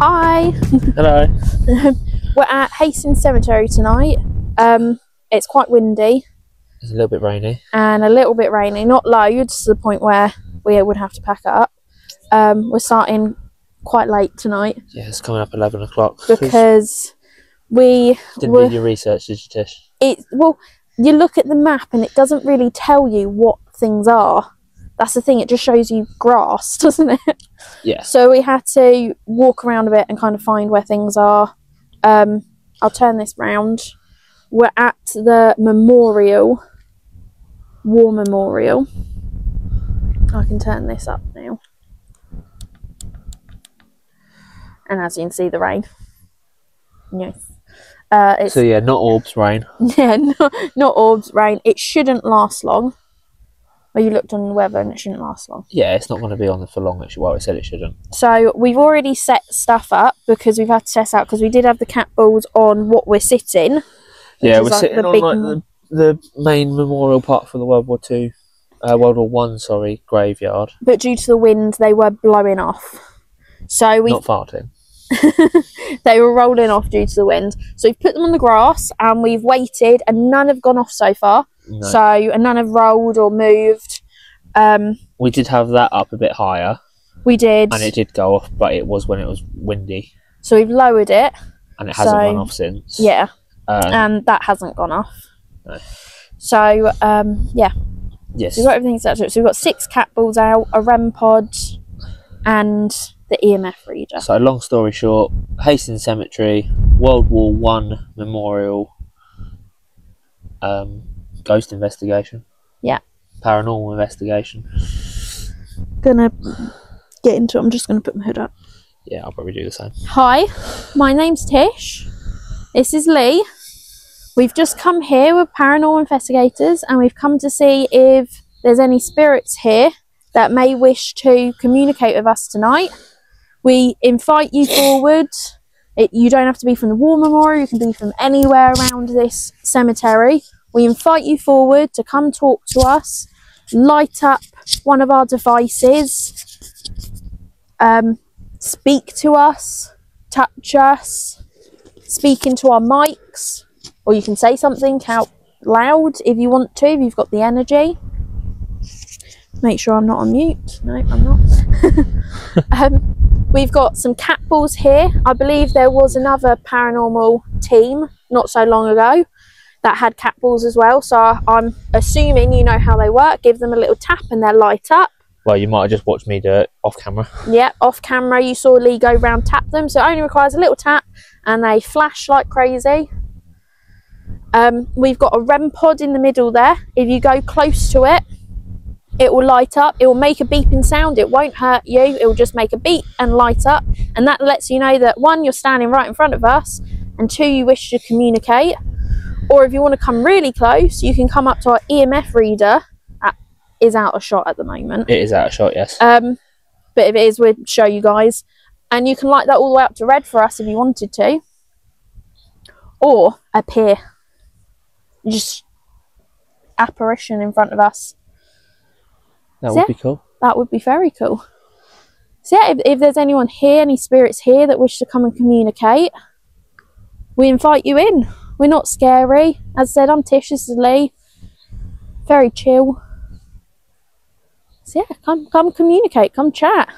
Hi. Hello. We're at Hastings Cemetery tonight. It's quite windy. It's a little bit rainy. And a little bit rainy. Not loads to the point where we would have to pack it up. We're starting quite late tonight. Yeah, it's coming up 11 o'clock. Because we didn't do your research, did you, Tish? Well, you look at the map and it doesn't really tell you what things are. That's the thing, it just shows you grass, doesn't it? Yeah. So we had to walk around a bit and kind of find where things are. I'll turn this round. We're at the memorial, war memorial. I can turn this up now. And as you can see, the rain. Yes. So yeah, not orbs, rain. Yeah, not orbs, rain. It shouldn't last long. Well, you looked on the weather and it shouldn't last long. Yeah, it's not going to be on for long. Well, it said it shouldn't. So we've already set stuff up because we've had to test out because we did have the cat balls on what we're sitting. Yeah, we're sitting on like the main memorial part for the World War One, sorry, graveyard. But due to the wind, they were blowing off. So we not farting. They were rolling off due to the wind. So we've put them on the grass and we've waited, and none have gone off so far. No. So, and none have rolled or moved. We did have that up a bit higher. We did. And it did go off, but it was when it was windy. So we've lowered it. And it hasn't gone off since. Yeah. And that hasn't gone off. No. So, yeah. Yes. We've got everything set up. So we've got 6 cat balls out, a REM pod, and the EMF reader. So long story short, Hastings Cemetery, World War I memorial, ghost investigation. Yeah. Paranormal investigation. Gonna get into it. I'm just gonna put my hood up. Yeah, I'll probably do the same. Hi, my name's Tish. This is Lee. We've just come here with paranormal investigators and we've come to see if there's any spirits here that may wish to communicate with us tonight. We invite you forward. You don't have to be from the war memorial, you can be from anywhere around this cemetery. We invite you forward to come talk to us, light up one of our devices, speak to us, touch us, speak into our mics, or you can say something out loud if you want to, if you've got the energy. Make sure I'm not on mute. No, I'm not. We've got some cat balls here. I believe there was another paranormal team not so long ago that had cat balls as well. So I'm assuming you know how they work. Give them a little tap and they'll light up. Well, you might have just watched me do it off camera. Yeah, off camera. You saw Lee go round, tap them. So it only requires a little tap and they flash like crazy. We've got a REM pod in the middle there. If you go close to it, it will light up. It will make a beeping sound. It won't hurt you. It will just make a beep and light up. And that lets you know that 1, you're standing right in front of us, and 2, you wish to communicate. Or if you want to come really close, you can come up to our EMF reader. That is out of shot at the moment. It is out of shot, yes. But if it is, we'll show you guys. And you can light that all the way up to red for us if you wanted to. Or appear. Just apparition in front of us. That would be cool. That would be very cool. So yeah, if there's anyone here, any spirits here that wish to come and communicate, we invite you in. We're not scary. As I said, I'm Tish, this is Lee. Very chill. So yeah, come communicate, come chat.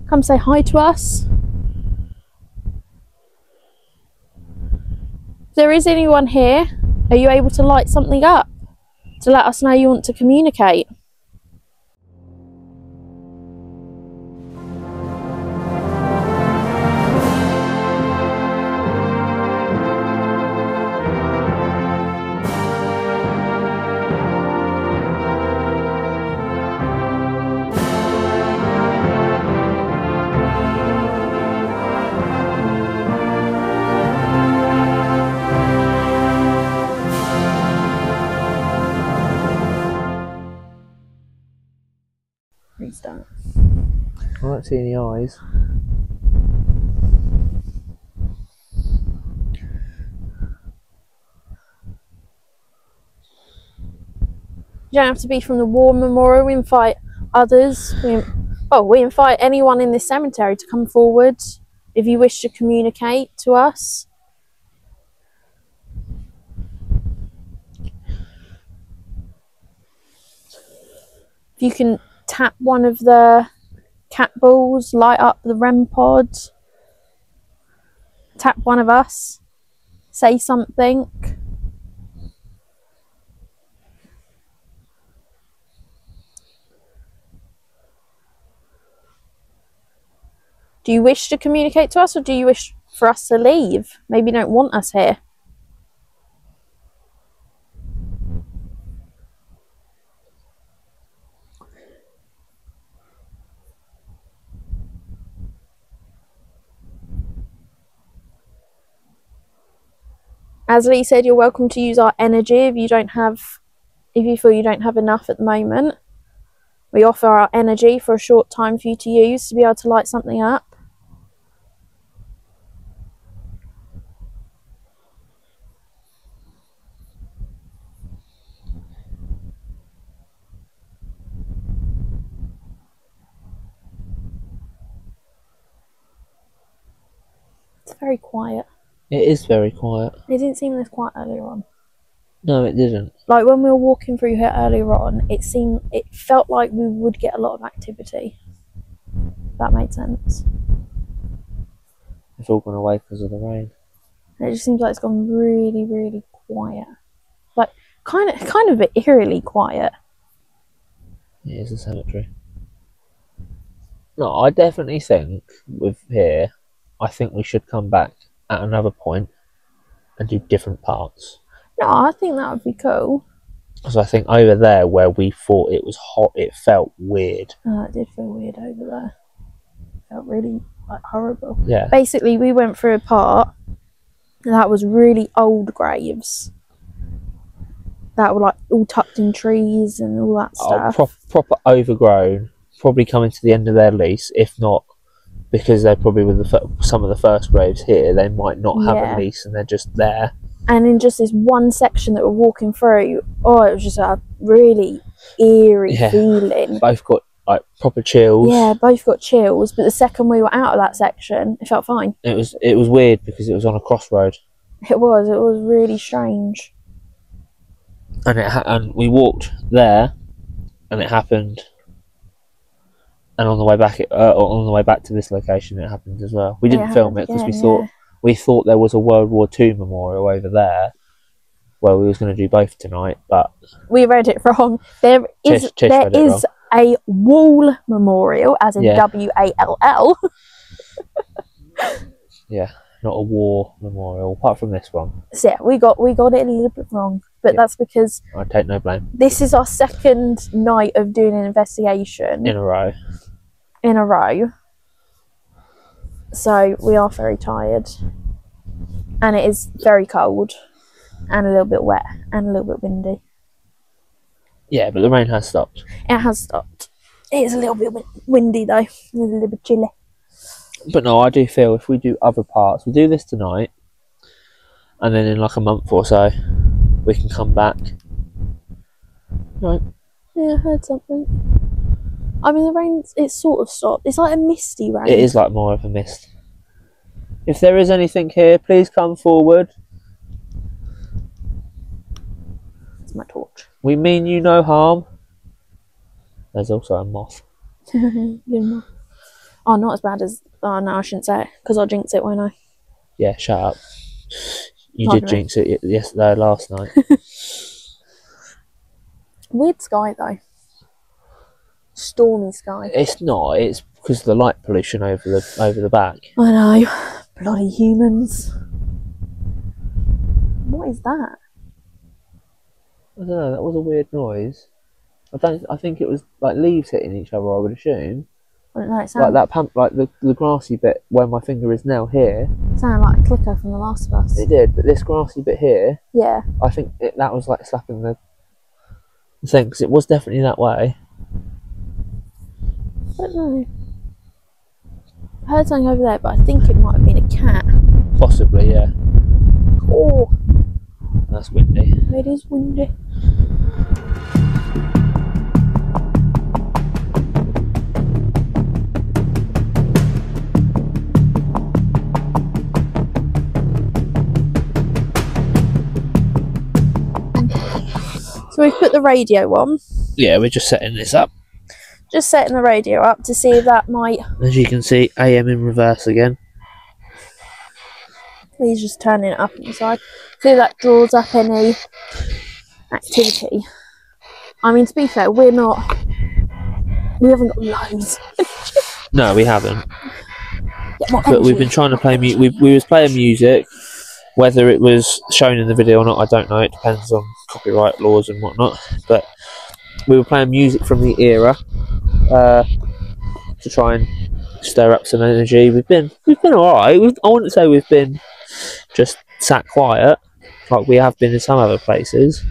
Come say hi to us. If there is anyone here, are you able to light something up to let us know you want to communicate? Restart. I don't see any eyes. You don't have to be from the war memorial. We invite others, we invite anyone in this cemetery to come forward if you wish to communicate to us. If you can tap one of the cat balls, light up the REM pod, tap one of us, say something. Do you wish to communicate to us, or do you wish for us to leave? Maybe you don't want us here. As Lee said, you're welcome to use our energy if you feel you don't have enough at the moment. We offer our energy for a short time for you to use to be able to light something up. It's very quiet. It is very quiet. It didn't seem this quiet earlier on. No, it didn't. Like when we were walking through here earlier on, it felt like we would get a lot of activity. If that made sense. It's all gone away because of the rain. And it just seems like it's gone really, really quiet. Like kind of a bit eerily quiet. It is a cemetery. No, I definitely think I think we should come back at another point and do different parts. No, I think that would be cool. Because I think over there where we thought it was hot, it felt weird. Oh, it did feel weird over there. It felt really horrible. Yeah. Basically, we went through a part that was really old graves. That were like all tucked in trees and all that stuff. Proper overgrown. Probably coming to the end of their lease, if not, because they're probably with some of the first graves here, they might not have a lease and they're just there. And in just this one section that we're walking through, it was just a really eerie feeling. Both got like proper chills. Yeah, both got chills. But the second we were out of that section, it felt fine. It was weird because it was on a crossroad. It was really strange. And we walked there, and it happened. And on the way back to this location, it happened as well. We didn't film it because we thought there was a World War II memorial over there, where we was going to do both tonight, but we read it wrong. There is a wall memorial, as in WALL. Yeah, not a war memorial. Apart from this one. So yeah, we got it a little bit wrong, but that's because I take no blame. This is our second night of doing an investigation in a row. So we are very tired, and it is very cold, and a little bit wet, and a little bit windy. Yeah, but the rain has stopped. It has stopped. It is a little bit windy though. It's a little bit chilly. But no, I do feel if we do other parts, we'll do this tonight, and then in like a month or so, we can come back. Right. Yeah, I heard something. I mean, the rain, it's sort of stopped. It's like a misty rain. It is like more of a mist. If there is anything here, please come forward. It's my torch. We mean you no harm. There's also a moth. Oh, not as bad as... Oh, no, I shouldn't say it, because I'll jinx it, won't I? Yeah, shut up. You did jinx it last night. Weird sky, though. Stormy sky. It's not. It's because of the light pollution over the back. I know. Bloody humans. What is that? I don't know. That was a weird noise. I think it was like leaves hitting each other. I would assume. I don't know. It sounded like that. Like the grassy bit where my finger is now here. It sounded like a clicker from The Last of Us. It did, but this grassy bit here. Yeah. I think that was like slapping the thing, because it was definitely that way. I don't know. I heard something over there, but I think it might have been a cat. Possibly, yeah. Oh. That's windy. It is windy. So we've put the radio on. Yeah, we're just setting this up. Just setting the radio up to see if that might... As you can see, AM in reverse again. He's just turning it up inside. See if that draws up any activity. I mean, to be fair, we haven't got loads. No, we haven't. But we've been trying to play we was playing music. Whether it was shown in the video or not, I don't know. It depends on copyright laws and whatnot. But we were playing music from the era to try and stir up some energy. We've been alright. I wouldn't say we've been just sat quiet like we have been in some other places.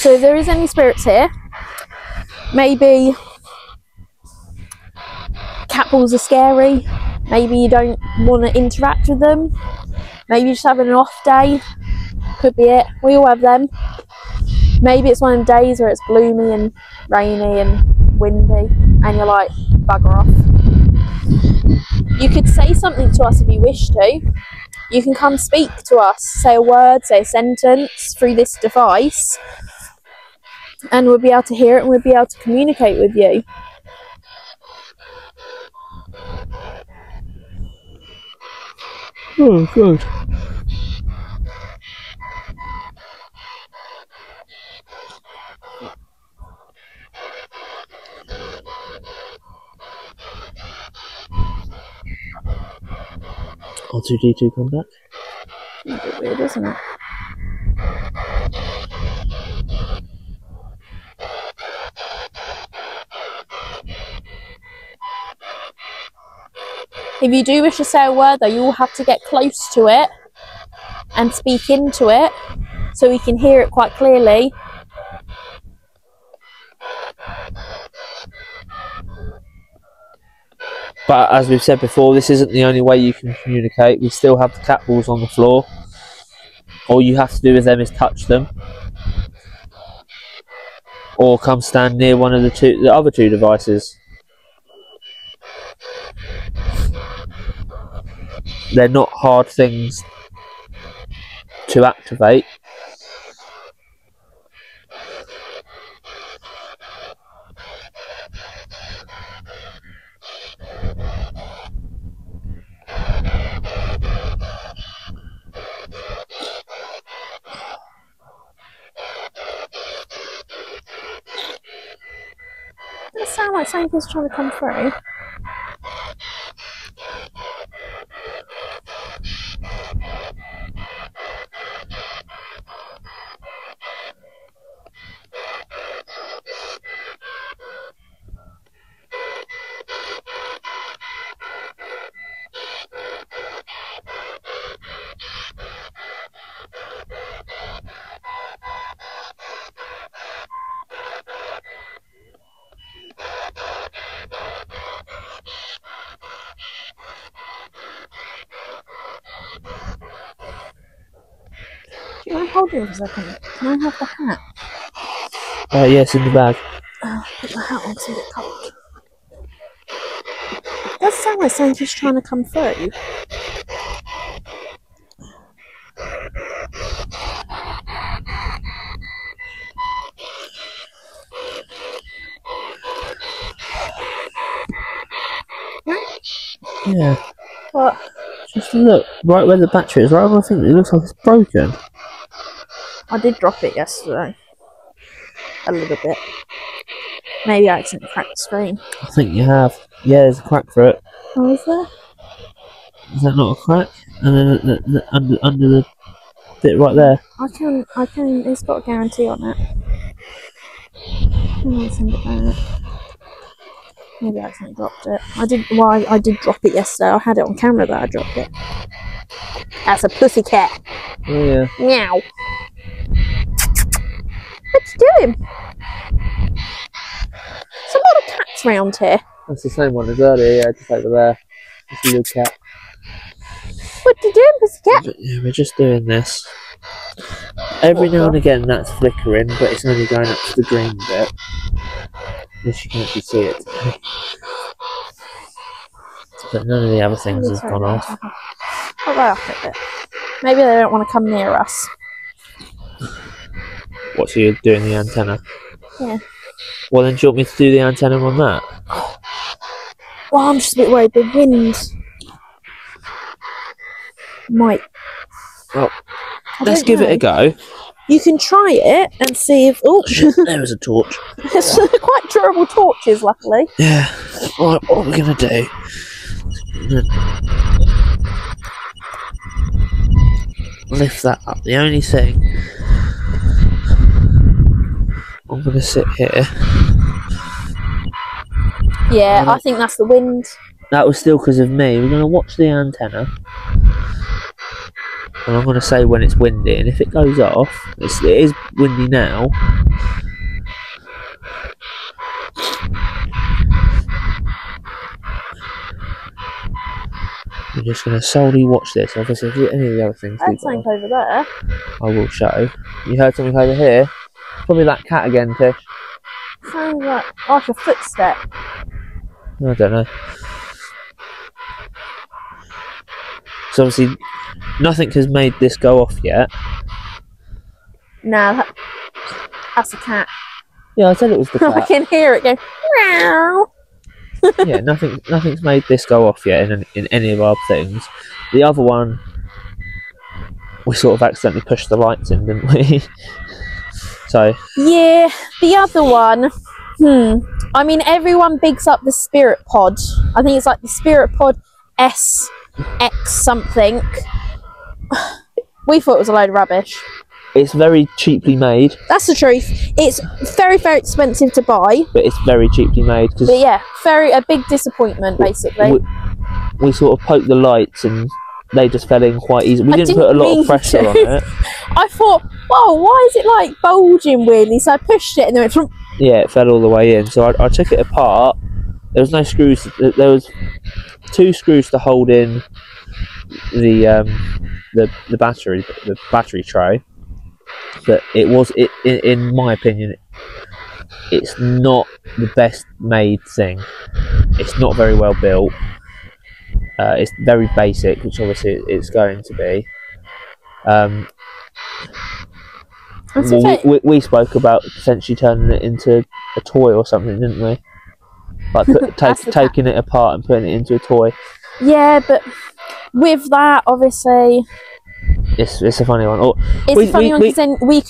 So if there is any spirits here, maybe cat balls are scary. Maybe you don't want to interact with them. Maybe you're just having an off day. Could be it. We all have them. Maybe it's one of the days where it's gloomy and rainy and windy and you're like, bugger off. You could say something to us if you wish to. You can come speak to us, say a word, say a sentence through this device, and we'll be able to hear it and we'll be able to communicate with you. Oh, good. R2D2 come back. A bit weird, isn't it? If you do wish to say a word though, you will have to get close to it and speak into it so we can hear it quite clearly. But as we've said before, this isn't the only way you can communicate. We still have the cat balls on the floor. All you have to do with them is touch them. Or come stand near one of the other two devices. They're not hard things to activate. Does it sound like something's trying to come through? Do you want to hold it for a second? Can I have the hat? Yes, in the bag. Put the hat on, it's a bit cold. It does sound like something's trying to come through. Yeah. What? Just look, right where the battery is, right where I think it looks like it's broken. I did drop it yesterday. A little bit. Maybe I accidentally cracked the screen. I think you have. Yeah, there's a crack for it. Oh, is there? Is that not a crack? And then under the bit right there. I can, it's got a guarantee on it. I'll send it back. Maybe I accidentally dropped it. I did drop it yesterday. I had it on camera that I dropped it. That's a pussycat. Oh yeah. Meow. What you doing? There's a lot of cats around here. That's the same one as earlier, yeah, just over there. It's a little cat. What you doing, pussycat? Yeah, we're just doing this. Every now and again that's flickering, but it's only going up to the green bit. If you can actually see it today. But none of the other things have gone off. I'll go off a bit. Maybe they don't want to come near us. What, so you're doing the antenna? Yeah. Well, then do you want me to do the antenna on that? Well, I'm just a bit worried. The wind might... Well, let's give it a go. You can try it and see if... Oh, there was a torch. It's quite durable torches, luckily. Yeah. Right, what are we going to do? Lift that up. The only thing... I'm going to sit here. Yeah, I think that's the wind. That was still because of me. We're going to watch the antenna. And I'm going to say when it's windy. And if it goes off, it is windy now. I'm just going to solely watch this. Obviously, if any of the other things There's something over there. I will show. You heard something over here? Probably that cat again, Tish. Sounds like a footstep. I don't know. So obviously, nothing has made this go off yet. No, that's a cat. Yeah, I said it was the cat. I can hear it go. Meow. Yeah, nothing's made this go off yet in any of our things. The other one, we sort of accidentally pushed the lights in, didn't we? So yeah, the other one. I mean, everyone bigs up the Spirit Pod. I think it's like the Spirit Pod SX something. We thought it was a load of rubbish. it's very cheaply made. That's the truth. It's very, very expensive to buy. But it's very cheaply made. But yeah, a big disappointment, basically. We sort of poked the lights and they just fell in quite easy. We didn't put a lot of pressure on it. I thought, whoa, why is it like bulging weirdly? So I pushed it and then it went... Yeah, it fell all the way in. So I took it apart. There was no screws. There was 2 screws to hold in the battery tray. But in my opinion, it's not the best made thing. It's not very well built. It's very basic, which obviously it's going to be. We spoke about potentially turning it into a toy or something, didn't we? Like taking it apart and putting it into a toy. Yeah, but with that, obviously, it's a funny one. It's a funny one because then we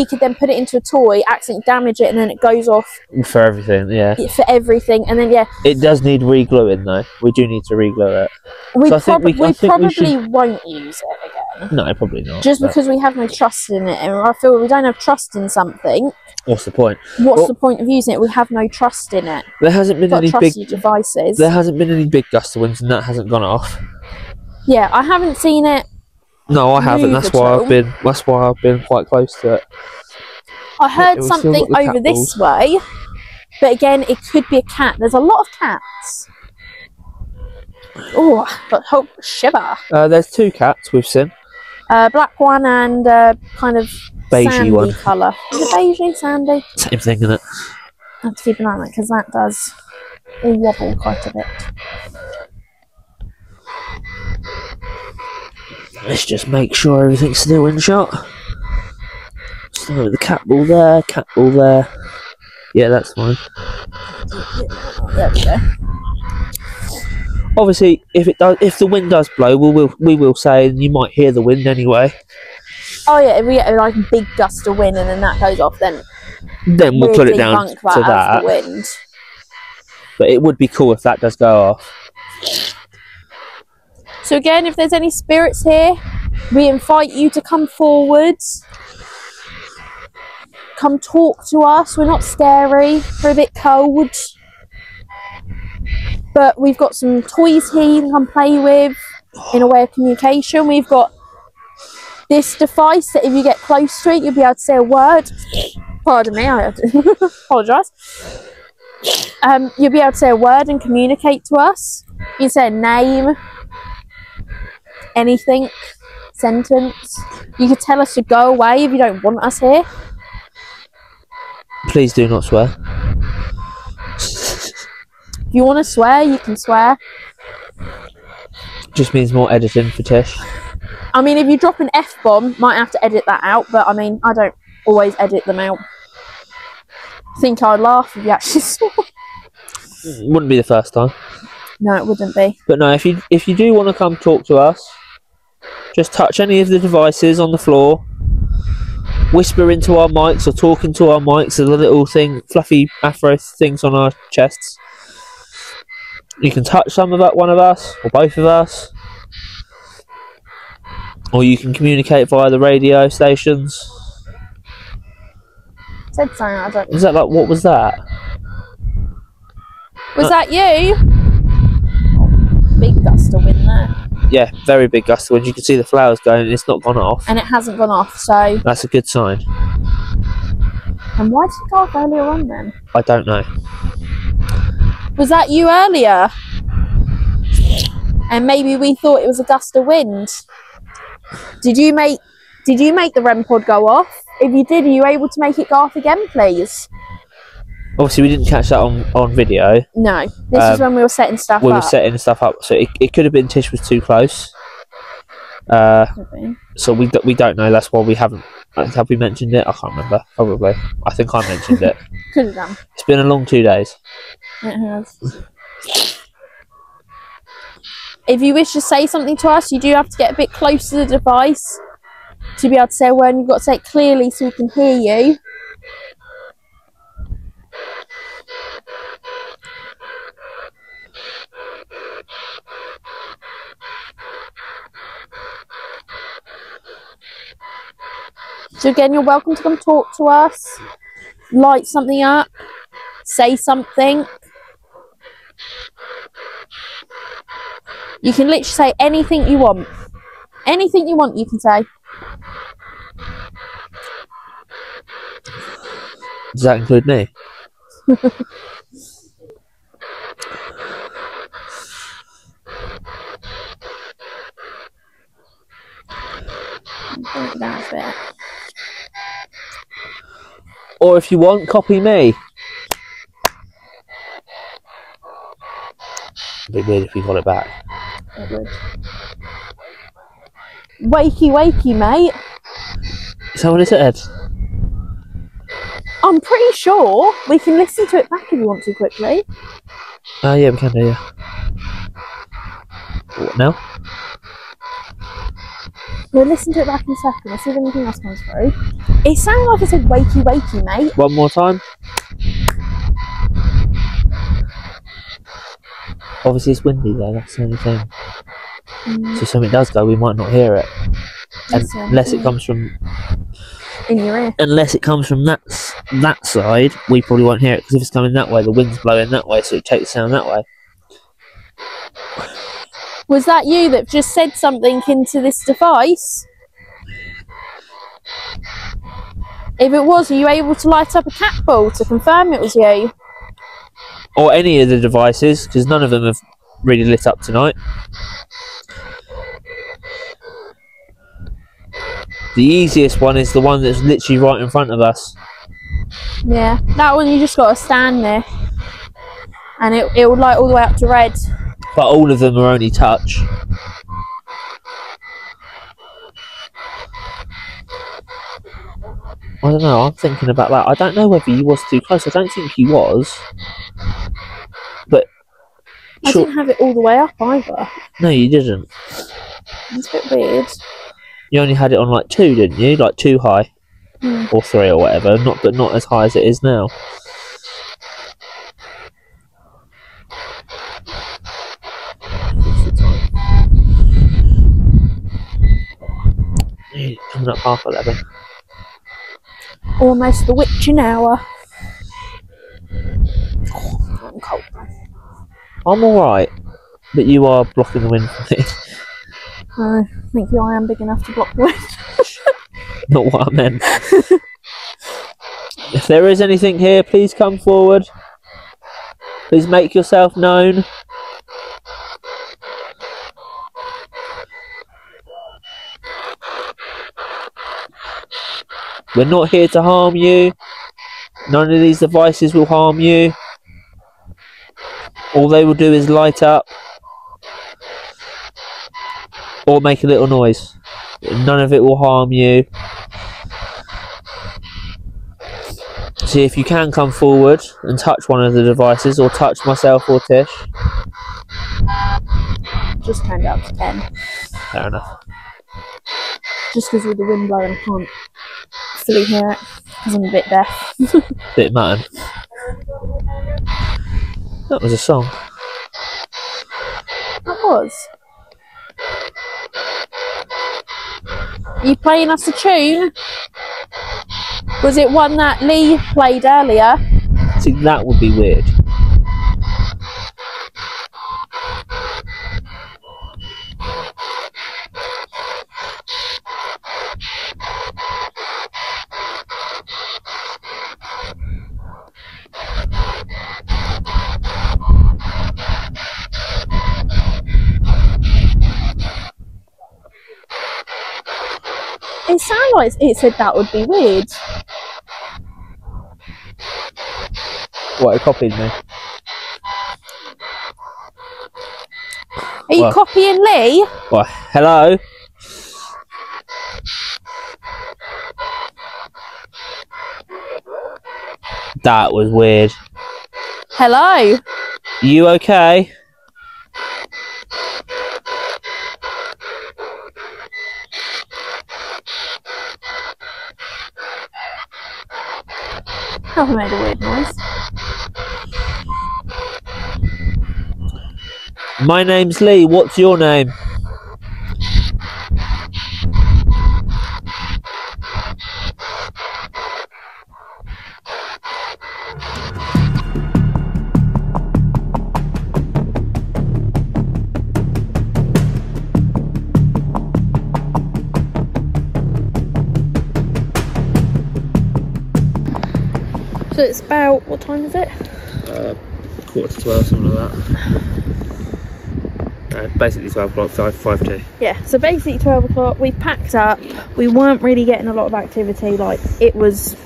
could then put it into a toy, accidentally damage it, and then it goes off for everything. Yeah, for everything, and then it does need re-gluing though. We do need to re-glue it. We probably won't use it again. No, probably not. Just because we have no trust in it, and I feel we don't have trust in something. What's the point? What's the point of using it? We have no trust in it. There hasn't been any big devices. There hasn't been any big gust of winds, and that hasn't gone off. Yeah, I haven't seen it. No, I haven't. That's why I've been quite close to it. I heard something over this way, but again, it could be a cat. There's a lot of cats. Oh, but shiver. There's 2 cats we've seen. Black one and kind of sandy one colour. Is it beigey, sandy? Same thing, isn't it? I have to keep an eye on that because that does wobble quite a bit. Let's just make sure everything's still in shot. So the cat ball there. Yeah, that's fine. There we go. Obviously, if the wind does blow, we will say, and you might hear the wind anyway. Oh yeah, if we get like a big gust of wind and then that goes off, then we'll put it down to that. The wind. But it would be cool if that does go off. So again, if there's any spirits here, we invite you to come forwards. Come talk to us. We're not scary. We're a bit cold. But we've got some toys here you can come play with in a way of communication. We've got this device that if you get close to it, you'll be able to say a word. Pardon me, I apologise. You'll be able to say a word and communicate to us. You can say a name, anything, sentence. You could tell us to go away if you don't want us here. Please do not swear. If you want to swear, you can swear. Just means more editing for Tish. I mean, if you drop an F-bomb, might have to edit that out, but I mean, I don't always edit them out. I think I'd laugh if you actually saw. Wouldn't be the first time. No, it wouldn't be. But no, if you do want to come talk to us, just touch any of the devices on the floor, whisper into our mics or talk into our mics, the little thing, fluffy afro things on our chests. You can touch one of us, or both of us. Or you can communicate via the radio stations. Said something, I don't know. Was that like, what was that? Was that you? Big gust of wind there. Yeah, very big gust of wind. You can see the flowers going and it's not gone off. And it hasn't gone off, so... That's a good sign. And why did it go off earlier on then? I don't know. Was that you earlier? And maybe we thought it was a gust of wind. Did you make the REM pod go off? If you did, are you able to make it go off again, please? Obviously, we didn't catch that on video. No, this is when we were setting stuff up. We were setting stuff up, so it could have been Tish was too close. So we don't know. That's why we haven't. Have we mentioned it? I can't remember. Probably. I think I mentioned it. Could have done. It's been a long 2 days. It has. If you wish to say something to us, you do have to get a bit close to the device to be able to say a word. You've got to say it clearly so we can hear you. So again, you're welcome to come talk to us, light something up, say something. You can literally say anything you want. Anything you want, you can say. Does that include me? That's it. Or if you want, copy me. It'd be weird if we got it back. It would. Wakey, wakey, mate. Is that what it said? I'm pretty sure we can listen to it back if you want to quickly. Yeah, we can do, yeah. What now? We'll listen to it back in a second. We'll see if anything else comes through. It sounded like it said wakey, wakey, mate. One more time. Obviously it's windy though, that's the only thing. So if something does go, we might not hear it. Unless it comes from... in your ear. Unless it comes from that side, we probably won't hear it, because if it's coming that way, the wind's blowing that way, so it takes sound that way. Was that you that just said something into this device? If it was, are you able to light up a cat ball to confirm it was you? Or any of the devices, because none of them have really lit up tonight. The easiest one is the one that's literally right in front of us. Yeah, that one you just got to stand there. And it will light all the way up to red. But all of them are only touch. I don't know, I'm thinking about that. I don't know whether he was too close. I don't think he was. But... I didn't have it all the way up either. No, you didn't. It's a bit weird. You only had it on like 2, didn't you? Like 2 high. Or 3 or whatever. But not as high as it is now. Coming up 11:30. Almost the witching hour. I'm cold. I'm alright, but you are blocking the wind for me. Thank you, I am big enough to block the wind. Not what I meant. If there is anything here, please come forward. Please make yourself known. We're not here to harm you. None of these devices will harm you. All they will do is light up or make a little noise. None of it will harm you. See if you can come forward and touch one of the devices, or touch myself or Tish. Just turned up to 10. Fair enough. Just because of the wind blowing, I can't fully hear it because I'm a bit deaf. Bit mutton. That was a song. That was. Are you playing us a tune? Was it one that Lee played earlier? See, that would be weird. It sounded like it said that would be weird. What, it copied me? Are you copying Lee? Well, hello? That was weird. Hello? You okay? I've made a weird noise. My name's Lee. What's your name? So it's about, what time is it? 11:45, something like that. Basically 12 o'clock, 5:02. Yeah, so basically 12 o'clock, we packed up. We weren't really getting a lot of activity, like it was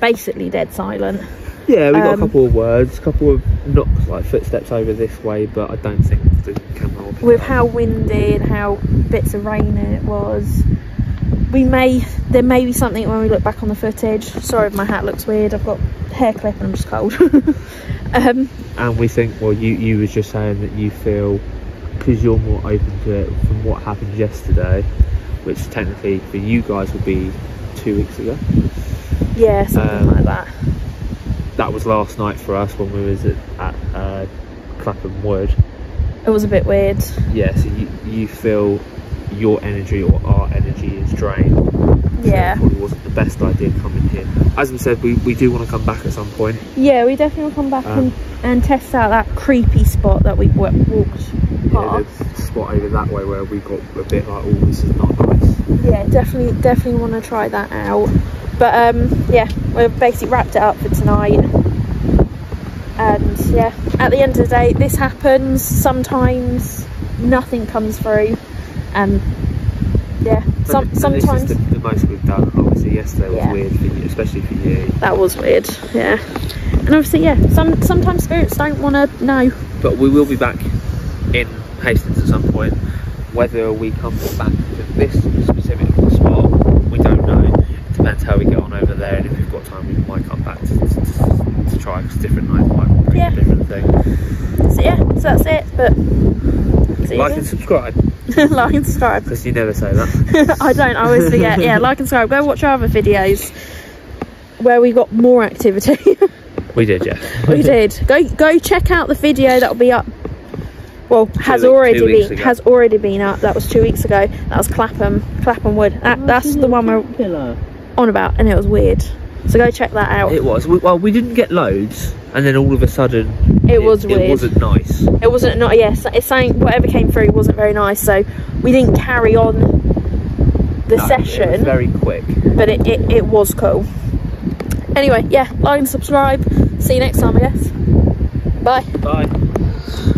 basically dead silent. Yeah, we got a couple of words, a couple of not like footsteps over this way, but I don't think the camera will pick With up. how windy and how bits of rain it was, there may be something when we look back on the footage. Sorry if my hat looks weird, I've got hair clip and I'm just cold. And we think, well, you was just saying that you feel, because you're more open to it from what happened yesterday, which technically for you guys would be 2 weeks ago. Yeah, something like that. That was last night for us when we was at Clapham Wood. It was a bit weird. Yeah, so you feel your energy or our energy is drained. Yeah. So it probably wasn't the best idea coming here. As we said, we do want to come back at some point. Yeah, we definitely will come back and test out that creepy spot that we walked past. Yeah, the spot over that way where we got a bit like, oh, this is not nice. Yeah, definitely want to try that out. But yeah, we've basically wrapped it up for tonight. And yeah, at the end of the day, this happens. Sometimes nothing comes through, and yeah, sometimes this is the most we've done. Obviously, yesterday was weird for you, especially for you. That was weird, yeah. And obviously, yeah, sometimes spirits don't want to know. But we will be back in Hastings at some point. Whether we come back to this specific spot, we don't know. It depends how we get on over there, and if we've got time, we might come back to try, because different nights might bring a different thing. So yeah, so that's it. But like and subscribe. Like and subscribe. Because you never say that. I don't. I always forget. Yeah, like and subscribe. Go watch our other videos where we got more activity. We did, yeah. We did. Go check out the video that'll be up. Well, has already been up. That was 2 weeks ago. That was Clapham Wood. That's the one we're on about, and it was weird. So go check that out. It was. Well, we didn't get loads, and then all of a sudden, it was weird. It wasn't nice. It wasn't yes. It's saying whatever came through wasn't very nice. So we didn't carry on the session. It was very quick, but it was cool. Anyway, yeah, like and subscribe. See you next time, I guess. Bye. Bye.